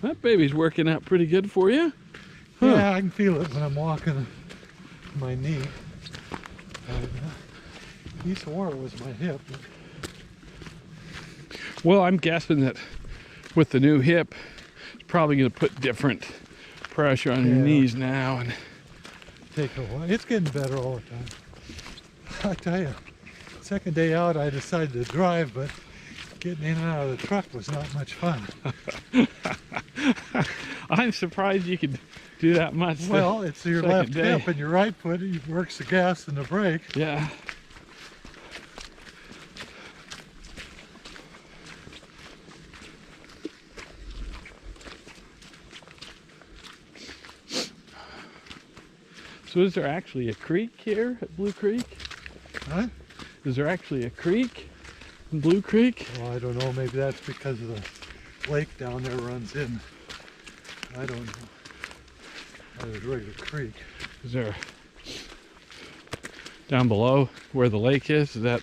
That baby's working out pretty good for you. Huh. Yeah, I can feel it when I'm walking my knee. He swore it was my hip. Well, I'm guessing that with the new hip, it's probably going to put different pressure on your knees now. And take a while. It's getting better all the time. I tell you, second day out, I decided to drive, but getting in and out of the truck was not much fun. I'm surprised you could do that much. Well, it's your left hip and your right foot. It works the gas and the brake. Yeah. So is there actually a creek here at Blue Creek? Huh? Is there actually a creek in Blue Creek? Well, I don't know. Maybe that's because of the lake down there runs in. I don't know. There's a regular creek. Is there down below where the lake is? Is that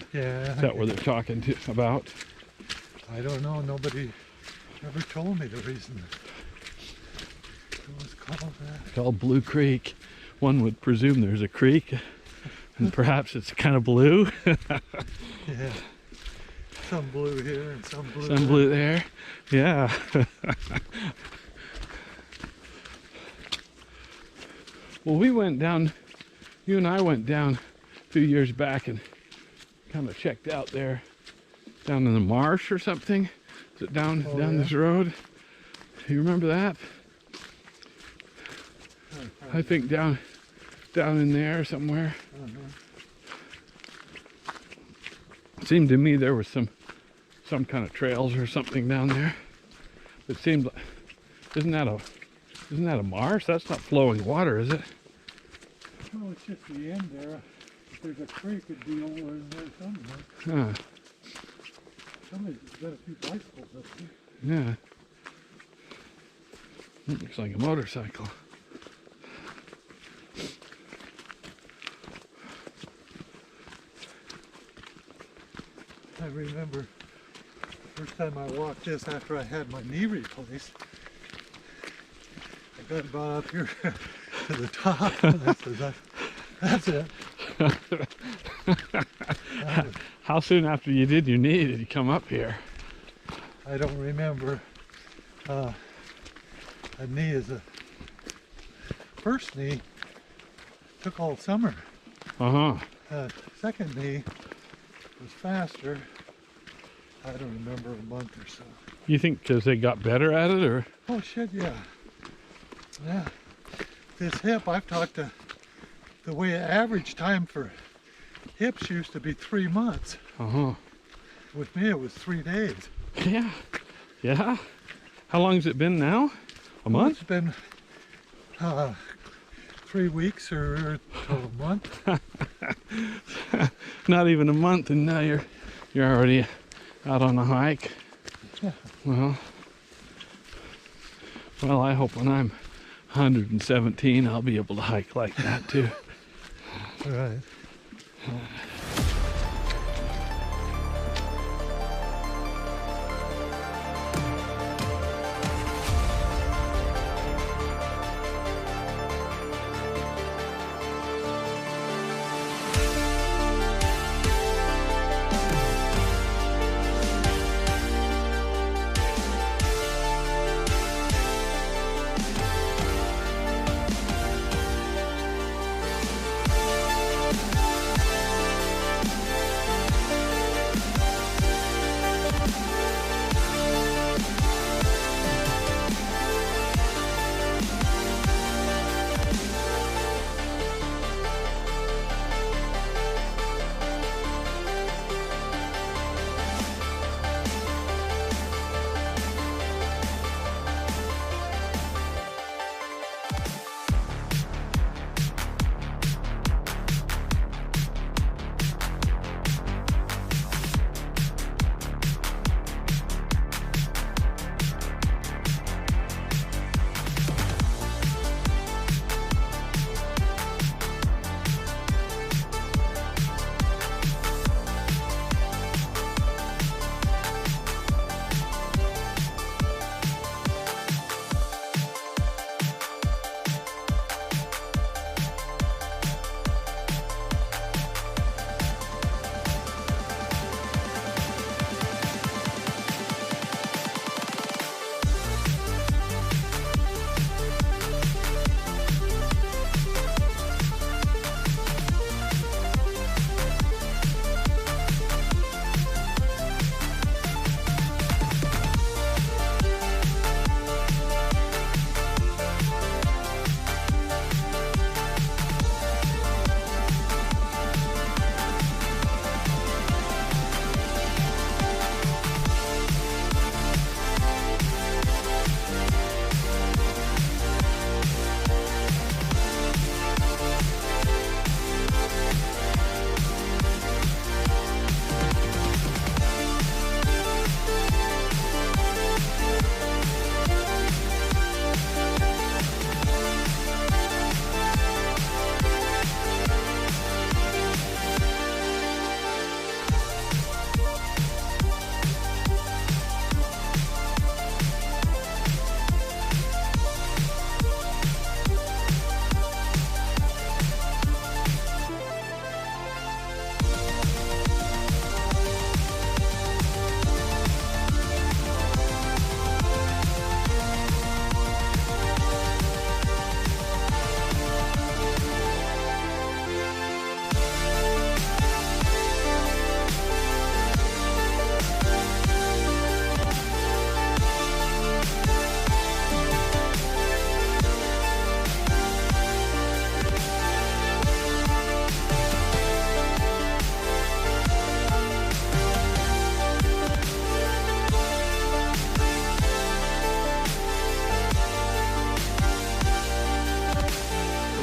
where they're talking about? I don't know. Nobody ever told me the reason it was called that. It's called Blue Creek. One would presume there's a creek, and perhaps it's kind of blue. Yeah. Some blue here and some blue Some blue there. Yeah. Well, we went down, you and I went down a few years back and kind of checked out there, down in the marsh or something. Is it down this road? You remember that? I think down in there somewhere. It seemed to me there was some kind of trails or something down there. It seemed like, isn't that a marsh? That's not flowing water, is it? No, it's just the end there. If there's a creek, it'd be over in there somewhere. Huh. Somebody's got a few bicycles up there. Yeah. It looks like a motorcycle. I remember the first time I walked this after I had my knee replaced. I got about up here to the top, and I said, that's it. How soon after you did your knee did you come up here? I don't remember. A knee is a first knee took all summer. Second knee was faster. I don't remember, a month or so. You think because they got better at it, or? Oh shit, yeah. Yeah. This hip, I've talked to the way average time for hips used to be 3 months. With me, it was 3 days. Yeah. Yeah. How long has it been now? A month? It's been 3 weeks or a month. Not even a month, and now you're already out on a hike. Yeah. Well, I hope when I'm 117, I'll be able to hike like that too. All right.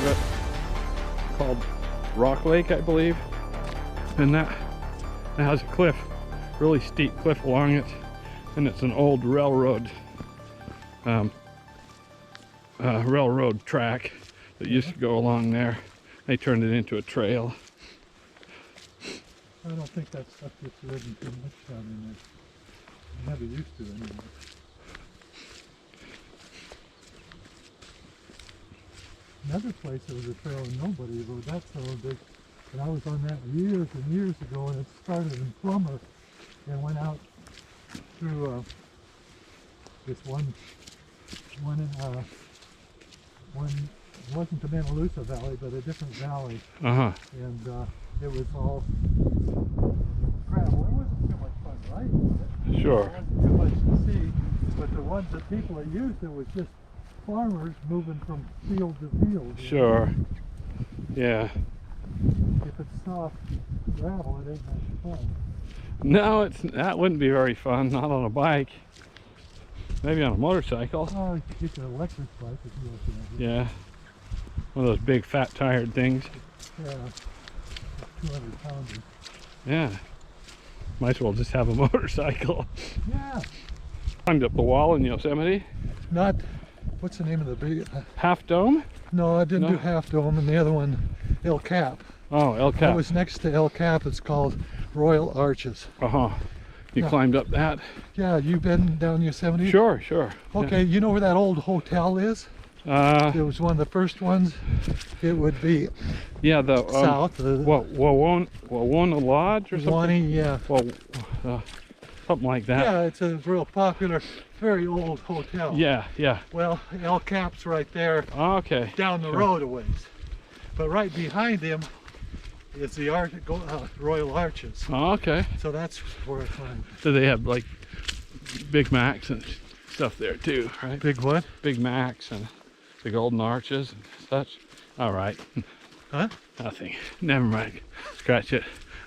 it, called Rock Lake, I believe. And that has a cliff, really steep cliff along it, and it's an old railroad railroad track that used to go along there. They turned it into a trail. I don't think that stuff gets ridden too much down in there. I never used to anymore. Another place there was a trail and nobody rode that so big. And I was on that years and years ago, and it started in Plummer and went out through this one it wasn't the Manalusa Valley, but a different valley. And it was all gravel. It wasn't too much fun riding. Sure. It wasn't too much to see, but the ones that people had used, it was just farmers moving from field to field. Sure. Yeah. If it's soft gravel, it ain't much fun. No, that wouldn't be very fun. Not on a bike. Maybe on a motorcycle. Oh, you could get an electric bike if you want to. Yeah. One of those big fat tired things. Yeah. 200 pounders. Yeah. Might as well just have a motorcycle. Yeah. Climbed up the wall in Yosemite. Not, what's the name of the big? Half Dome? No, I didn't No. do Half Dome, and the other one, El Cap. Oh, El I Cap. was next to El Cap. It's called Royal Arches. You Yeah. climbed up that? Yeah, you been down Yosemite? Sure, sure. Okay, you know where that old hotel is? Yeah. It was one of the first ones. It would be Yeah, the south. Wawona Lodge or something? Wani, yeah. Well, something like that. Yeah, it's a real popular, very old hotel. Yeah, yeah. Well, El Cap's right there, Okay. down the road a ways. But right behind him is the Royal Arches. Okay. So that's where I climbed. So they have like Big Macs and stuff there too, right? Big what? Big Macs and the Golden Arches and such. All right. Huh? Nothing. Never mind. Scratch it.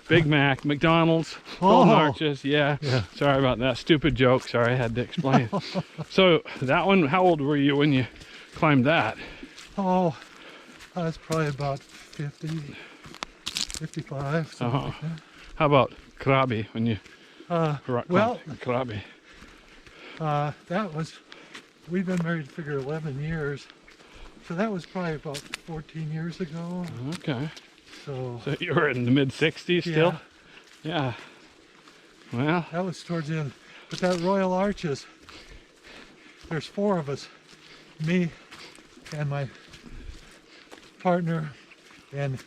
Big Mac, McDonald's, Golden Arches. Yeah. Sorry about that. Stupid joke. Sorry, I had to explain. So that one, how old were you when you climbed that? Oh, I was probably about 50, 55, something like that. How about Krabi when you Well, Krabi? that was, we've been married for 11 years. So that was probably about 14 years ago. Okay. So you were in the mid 60s still? Yeah. Well, that was towards the end. But that Royal Arches, there's 4 of us, me and my partner and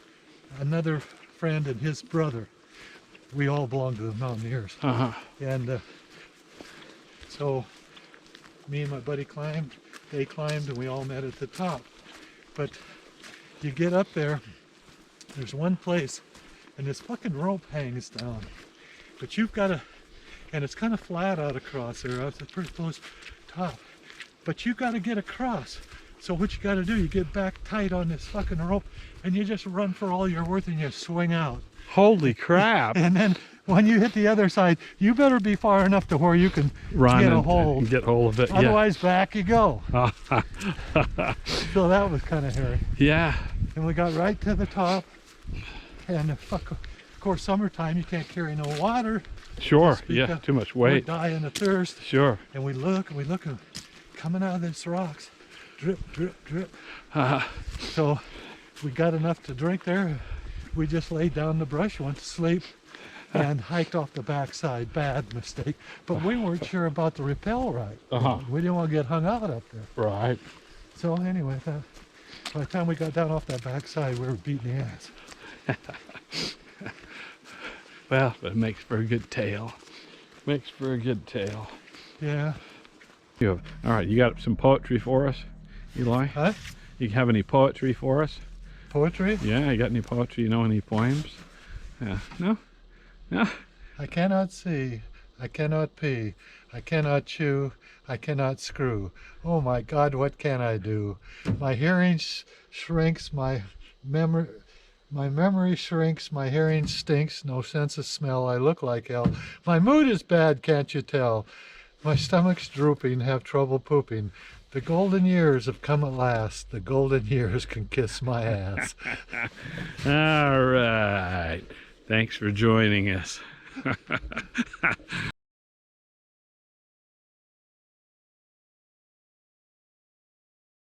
another friend and his brother. We all belong to the Mountaineers. And so me and my buddy climbed, they climbed, and we all met at the top. But you get up there, there's one place, and this fucking rope hangs down. But you've got to, and it's kind of flat out across there. It's pretty close top. But you've got to get across. So what you got to do, you get back tight on this fucking rope, and you just run for all you're worth, and you swing out. holy crap. And then when you hit the other side, you better be far enough to where you can Run get a and hold. get hold of it. Otherwise, back you go. Yeah. So that was kind of hairy. Yeah. And we got right to the top, and of course, summertime, you can't carry no water. Sure. Speak Yeah. up. Too much We're weight. dying of thirst. Sure. And we look, and coming out of these rocks, drip, drip, drip. So we got enough to drink there. We just laid down in the brush, went to sleep, and hiked off the backside. Bad mistake. But we weren't sure about the rappel ride. We didn't want to get hung out up there. Right. So anyway, by the time we got down off that backside, we were beating the ass. Well, it makes for a good tale. Makes for a good tale. Yeah. All right, you got some poetry for us, Eloy? Huh? You have any poetry for us? Poetry? Yeah, you got any poetry? You know any poems? Yeah. No? No? I cannot see, I cannot pee, I cannot chew, I cannot screw. Oh my God, what can I do? My hearing shrinks, my memory shrinks, my hearing stinks, no sense of smell, I look like hell. My mood is bad, can't you tell? My stomach's drooping, have trouble pooping. The golden years have come at last. The golden years can kiss my ass. All right. Thanks for joining us.